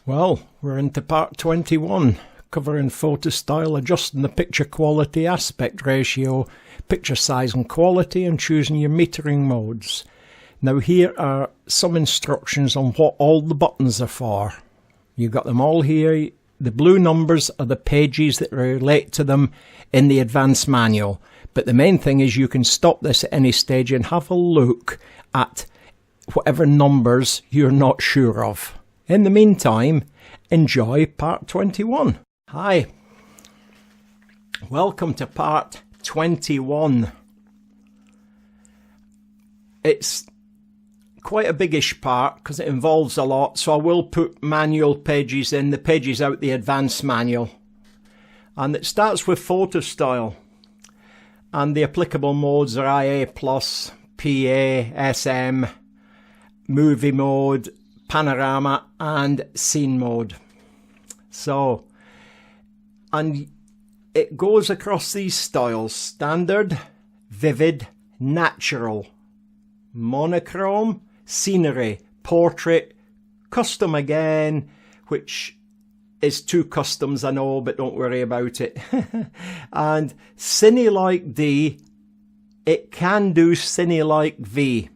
Well, we're into part 21, covering photo style, adjusting the picture quality, aspect ratio, picture size and quality, and choosing your metering modes. Now here are some instructions on what all the buttons are for. You've got them all here. The blue numbers are the pages that relate to them in the advanced manual. But the main thing is you can stop this at any stage and have a look at whatever numbers you're not sure of. In the meantime, enjoy part 21. Hi, welcome to part 21. It's quite a biggish part because it involves a lot, so I will put manual pages in, the pages out the advanced manual. And it starts with photo style. And the applicable modes are IA+, PA, SM, movie mode, panorama and scene mode. So, and it goes across these styles: standard, vivid, natural, monochrome, scenery, portrait, custom again, which is two customs I know, but don't worry about it. And Cine-like D, it can do Cine-like V.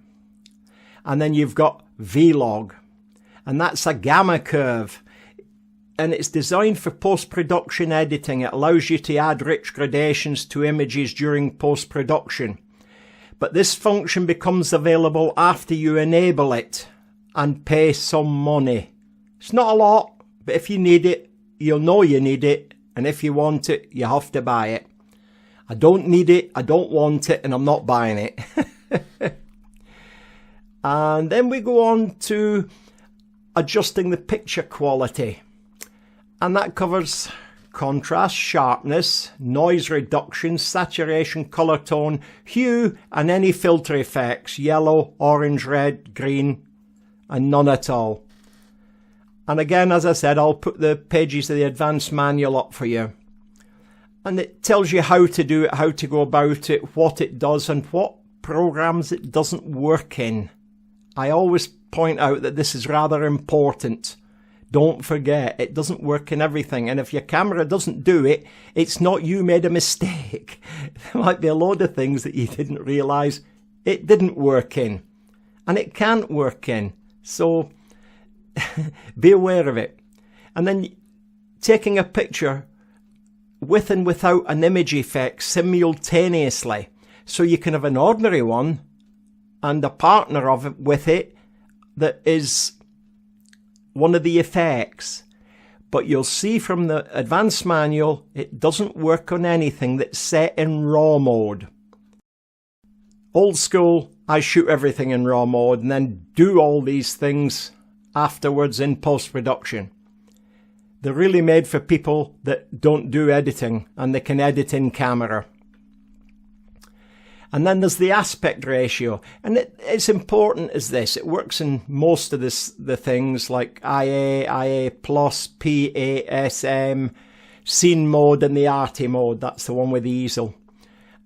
And then you've got Vlog, and that's a gamma curve, and it's designed for post-production editing. It allows you to add rich gradations to images during post-production. But this function becomes available after you enable it and pay some money. It's not a lot, but if you need it, you'll know you need it, and if you want it, you have to buy it. I don't need it, I don't want it, and I'm not buying it. And then we go on to adjusting the picture quality, and that covers contrast, sharpness, noise reduction, saturation, color tone, hue, and any filter effects: yellow, orange, red, green, and none at all. And again, as I said, I'll put the pages of the advanced manual up for you, and it tells you how to do it, how to go about it, what it does, and what programs it doesn't work in. I always point out that this is rather important. Don't forget, it doesn't work in everything, and if your camera doesn't do it, it's not you made a mistake. There might be a load of things that you didn't realise it didn't work in, and it can't work in, so be aware of it. And then taking a picture with and without an image effect simultaneously, so you can have an ordinary one and a partner of it with it that is one of the effects. But you'll see from the advanced manual, it doesn't work on anything that's set in RAW mode. Old school, I shoot everything in RAW mode and then do all these things afterwards in post-production. They're really made for people that don't do editing and they can edit in camera. And then there's the aspect ratio, and it's important as this. It works in most of the things like IA+, PA, SM, scene mode, and the arty mode. That's the one with the easel.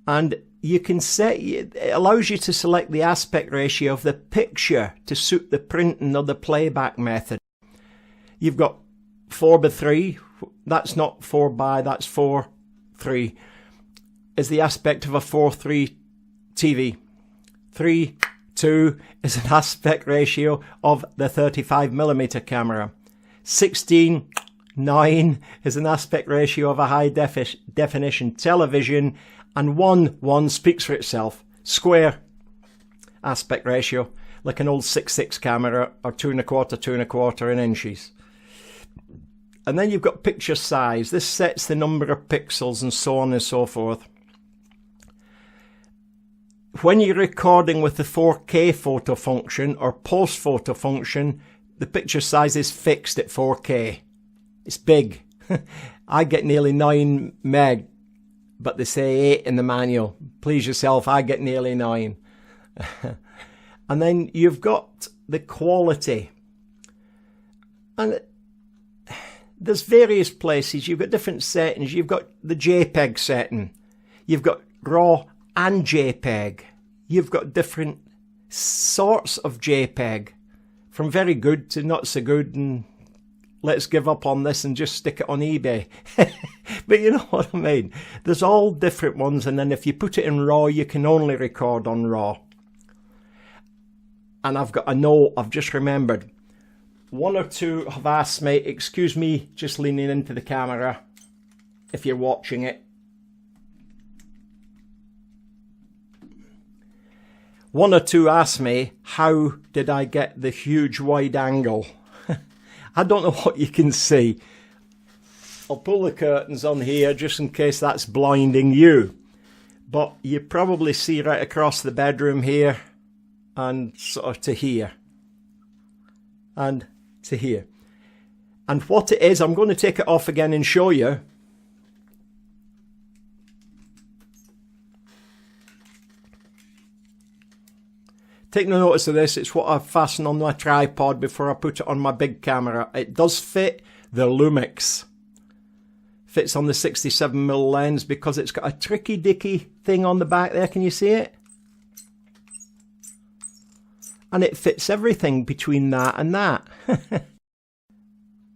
And you can set, it allows you to select the aspect ratio of the picture to suit the printing or the playback method. You've got 4:3. That's not 4:3, that's 4:3. Is the aspect of a 4:3 TV. 3:2 is an aspect ratio of the 35mm camera. 16:9 is an aspect ratio of a high definition television, and 1:1 speaks for itself. Square aspect ratio, like an old 6:6 camera, or 2¼ 2¼ in inches. And then you've got picture size. This sets the number of pixels and so on and so forth. When you're recording with the 4K photo function or post photo function, the picture size is fixed at 4K. It's big. I get nearly 9 meg, but they say 8 in the manual. Please yourself, I get nearly 9. And then you've got the quality. And there's various places. You've got different settings. You've got the JPEG setting. You've got RAW and JPEG. You've got different sorts of JPEG, from very good to not so good and let's give up on this and just stick it on eBay. But you know what I mean. There's all different ones, and then if you put it in RAW, you can only record on RAW. And I've got a note, I've just remembered. One or two have asked me, excuse me, just leaning into the camera if you're watching it. One or two asked me, how did I get the huge wide angle? I don't know what you can see. I'll pull the curtains on here just in case that's blinding you. But you probably see right across the bedroom here and sort of to here. And to here. And what it is, I'm going to take it off again and show you. Take no notice of this, it's what I fasten on my tripod before I put it on my big camera. It does fit the Lumix. Fits on the 67mm lens because it's got a tricky dicky thing on the back there, can you see it? And it fits everything between that and that.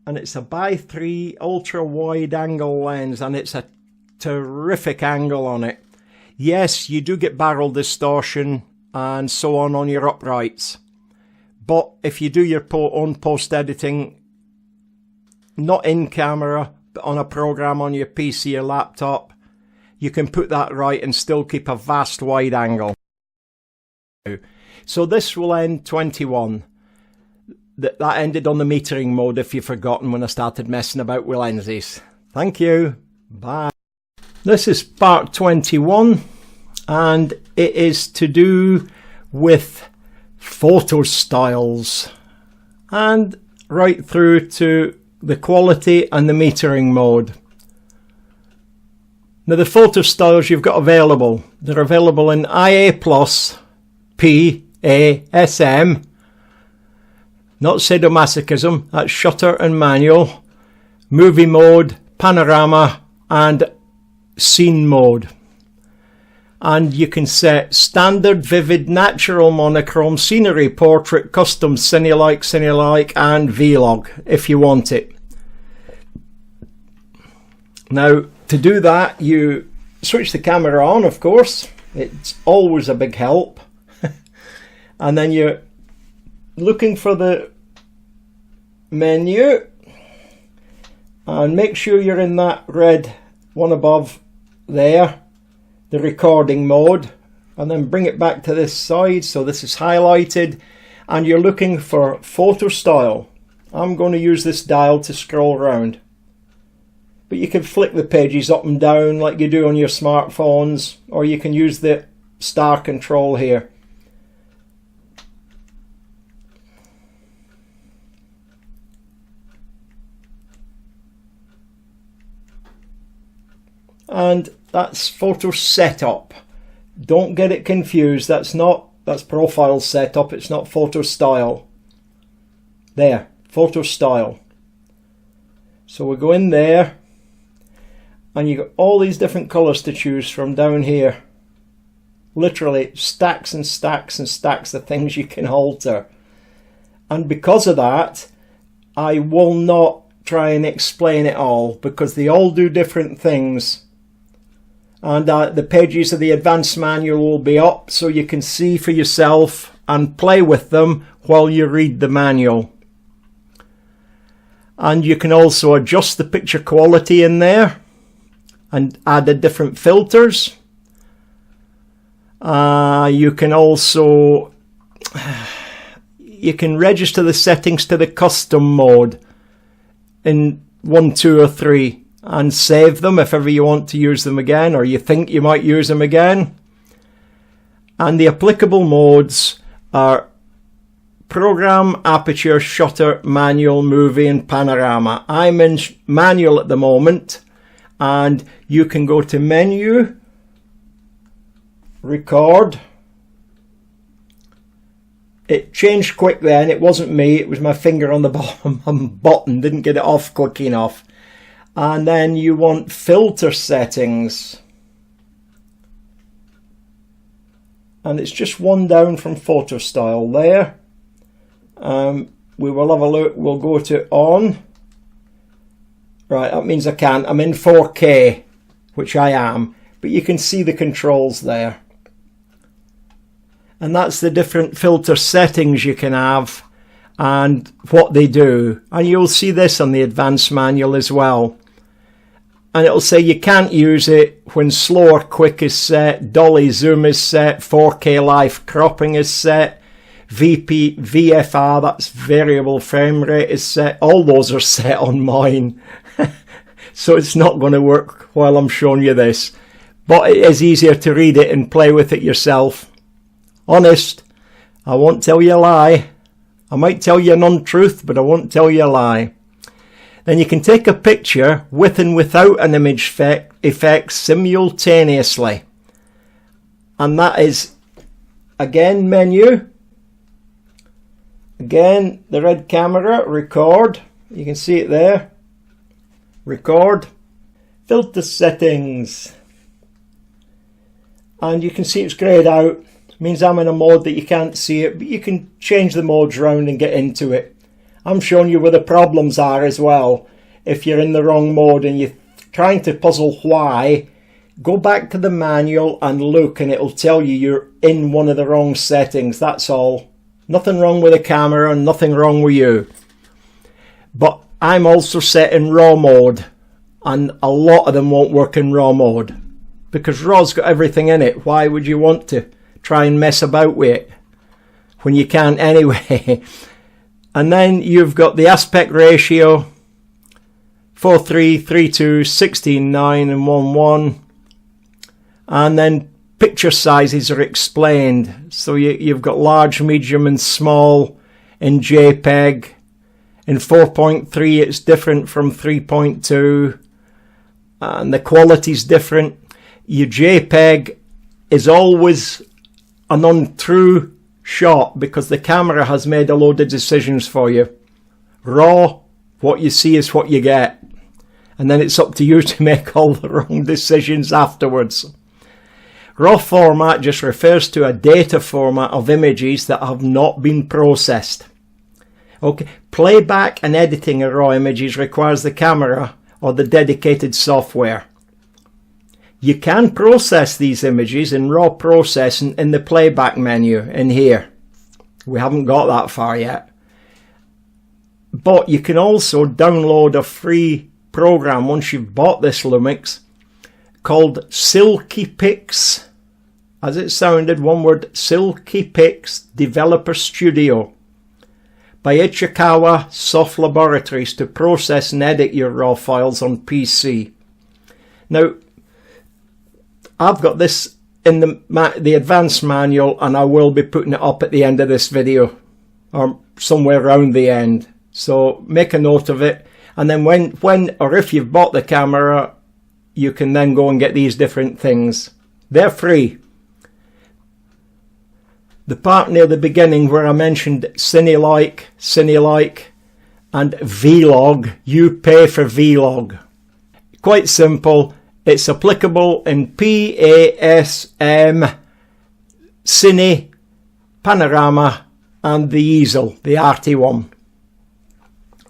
And it's a by 3 ultra wide angle lens, and it's a terrific angle on it. Yes, you do get barrel distortion and so on your uprights, but if you do your own post editing, not in camera but on a program on your PC or laptop, you can put that right and still keep a vast wide angle. So this will end 21. That ended on the metering mode if you've forgotten when I started messing about with lenses. Thank you. Bye. This is part 21. And it is to do with photo styles and right through to the quality and the metering mode. Now the photo styles you've got available, they're available in IA+, P, A, SM, not sadomasochism, that's shutter and manual, movie mode, panorama and scene mode. And you can set standard, vivid, natural, monochrome, scenery, portrait, custom, cine-like, and vlog if you want it. Now, to do that, you switch the camera on, of course. It's always a big help. And then you're looking for the menu. And make sure you're in that red one above there. The recording mode, and then bring it back to this side so this is highlighted, and you're looking for photo style. I'm going to use this dial to scroll around, but you can flick the pages up and down like you do on your smartphones, or you can use the star control here. And that's photo setup. Don't get it confused. That's profile setup. It's not photo style. There, photo style. So we go in there, and you got all these different colors to choose from down here. Literally stacks and stacks and stacks of things you can alter. And because of that, I will not try and explain it all because they all do different things. And the pages of the advanced manual will be up so you can see for yourself and play with them while you read the manual. And you can also adjust the picture quality in there and add the different filters. You can also register the settings to the custom mode in 1, 2 or 3. And save them if ever you want to use them again, or you think you might use them again. And the applicable modes are program, aperture, shutter, manual, movie and panorama. I'm in manual at the moment, and you can go to menu, record. It changed quick then, it wasn't me, it was my finger on the button, didn't get it off quick enough. And then you want filter settings. And it's just one down from photo style there. We will have a look, we'll go to on. Right, that means I can't. I'm in 4K, which I am, but you can see the controls there. And that's the different filter settings you can have and what they do. And you'll see this on the advanced manual as well. And it'll say you can't use it when slow or quick is set, Dolly Zoom is set, 4K live cropping is set, VFR, that's variable frame rate, is set. All those are set on mine. So it's not going to work while I'm showing you this. But it is easier to read it and play with it yourself. Honest, I won't tell you a lie. I might tell you an untruth, but I won't tell you a lie. Then you can take a picture with and without an image effect simultaneously. And that is, again, menu. Again, the red camera, record. You can see it there. Record. Filter settings. And you can see it's grayed out. It means I'm in a mode that you can't see it, but you can change the modes around and get into it. I'm showing you where the problems are as well. If you're in the wrong mode and you're trying to puzzle why, go back to the manual and look, and it'll tell you you're in one of the wrong settings. That's all. Nothing wrong with the camera and nothing wrong with you. But I'm also set in RAW mode, and a lot of them won't work in RAW mode because RAW's got everything in it. Why would you want to try and mess about with it when you can't anyway? And then you've got the aspect ratio 4:3, 3:2, 16:9 and 1:1, and then picture sizes are explained. So you've got large, medium and small in JPEG. In 4.3 it's different from 3.2, and the quality's different. Your JPEG is always an untrue shot because the camera has made a load of decisions for you. RAW, what you see is what you get, and then it's up to you to make all the wrong decisions afterwards. RAW format just refers to a data format of images that have not been processed. Okay, playback and editing of RAW images requires the camera or the dedicated software. You can process these images in RAW processing in the playback menu in here. We haven't got that far yet. But you can also download a free program once you've bought this Lumix called Silky Pix. As it sounded, one word, Silky Pix Developer Studio by Ichikawa Soft Laboratories to process and edit your RAW files on PC. Now, I've got this in the advanced manual, and I will be putting it up at the end of this video, or somewhere around the end. So make a note of it, and then when or if you've bought the camera, you can then go and get these different things. They're free. The part near the beginning where I mentioned Cinelike, and Vlog, you pay for Vlog. Quite simple. It's applicable in PASM, Cine, Panorama, and the easel, the arty one.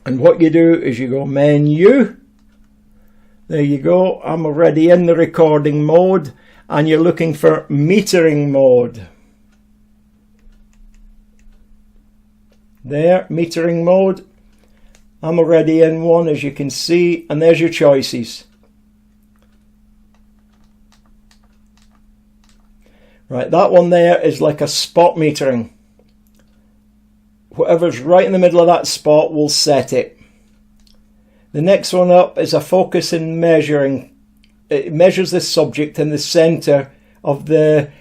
And what you do is you go menu. There you go. I'm already in the recording mode, and you're looking for metering mode. There, metering mode. I'm already in one, as you can see, and there's your choices. Right, that one there is like a spot metering. Whatever's right in the middle of that spot will set it. The next one up is a focus and measuring. It measures the subject in the center of the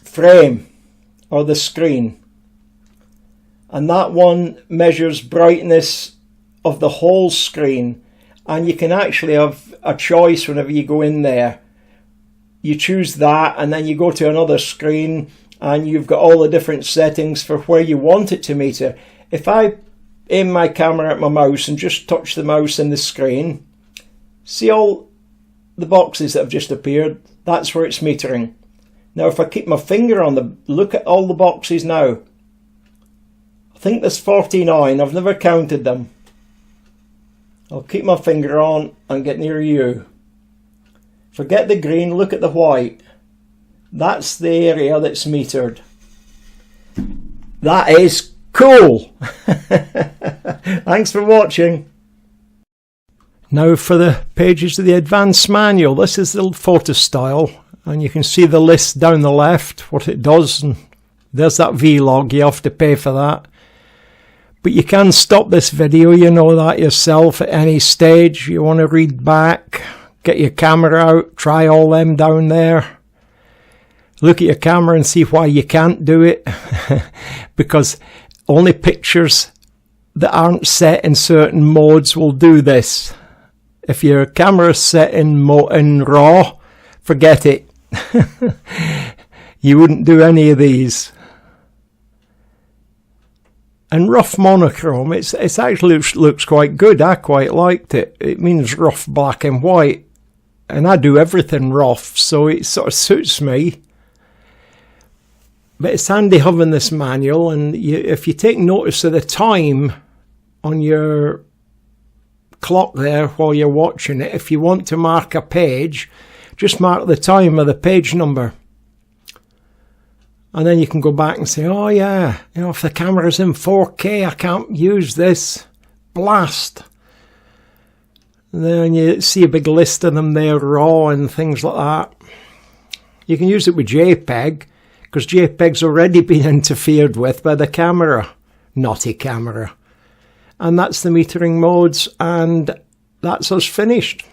frame or the screen. And that one measures brightness of the whole screen. And you can actually have a choice whenever you go in there. You choose that, and then you go to another screen, and you've got all the different settings for where you want it to meter. If I aim my camera at my mouse and just touch the mouse in the screen, see all the boxes that have just appeared? That's where it's metering. Now if I keep my finger on the, look at all the boxes now. I think there's 49, I've never counted them. I'll keep my finger on and get near you. Forget the green, look at the white. That's the area that's metered. That is cool. Thanks for watching. Now for the pages of the advanced manual. This is the photo style, and you can see the list down the left, what it does, and there's that vlog. You have to pay for that. But you can stop this video, you know that yourself, at any stage. You want to read back, get your camera out, try all them down there. Look at your camera and see why you can't do it. Because only pictures that aren't set in certain modes will do this. If your camera's set in RAW, forget it. You wouldn't do any of these. And rough monochrome, it's actually looks quite good. I quite liked it. It means rough black and white. And I do everything rough, so it sort of suits me. But it's handy having this manual, and if you take notice of the time on your clock there while you're watching it, if you want to mark a page, just mark the time of the page number. And then you can go back and say, oh yeah, you know, if the camera's in 4K, I can't use this. Blast. And then you see a big list of them there, raw and things like that. You can use it with JPEG, because JPEG's already been interfered with by the camera. Naughty camera. And that's the metering modes, and that's us finished.